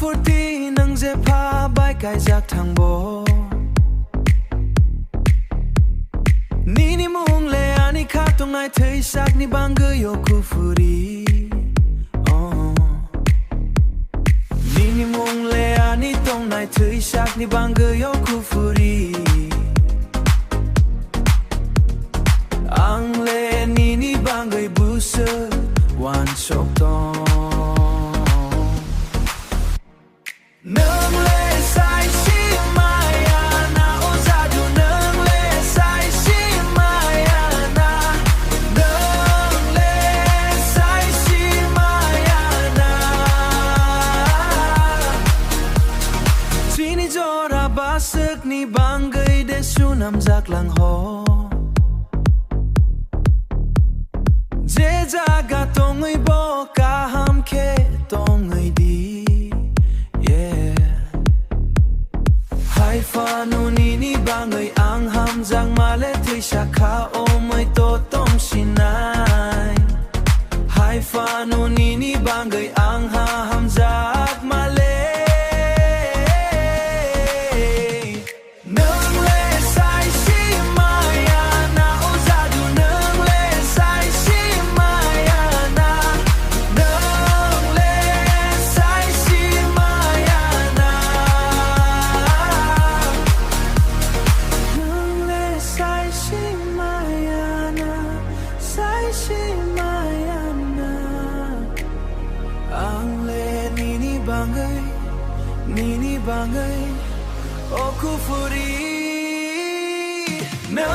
Furti nang je pha bai kai jak thang bo Nini mung le ani kha tong nai thei sak ni bang ge yo ku furi Nini mung le ani tong nai thei sak ni bang ge yo ku furi Ang le nini bang ge bu se wan sok tong Nâng lê sai si maya na o za du nâng lê sai si maya na Nâng lê sai si maya na Chini jora basak ni bangai de sunam jak lang ho Je jaga tongui bo ka ham ke tongui di Hai fa nu ni ni bangai ang ham jang ma le thui sha kha o mai to tom sinai Hai fa nu ni ni bangai ang ha ham jak ma le Nâng lê sai si maya na o za du nâng lê sai si maya na Nâng lê sai si maya na Nâng lê sai si maya na sai si maya na Ang lê nini bangai o ku furi No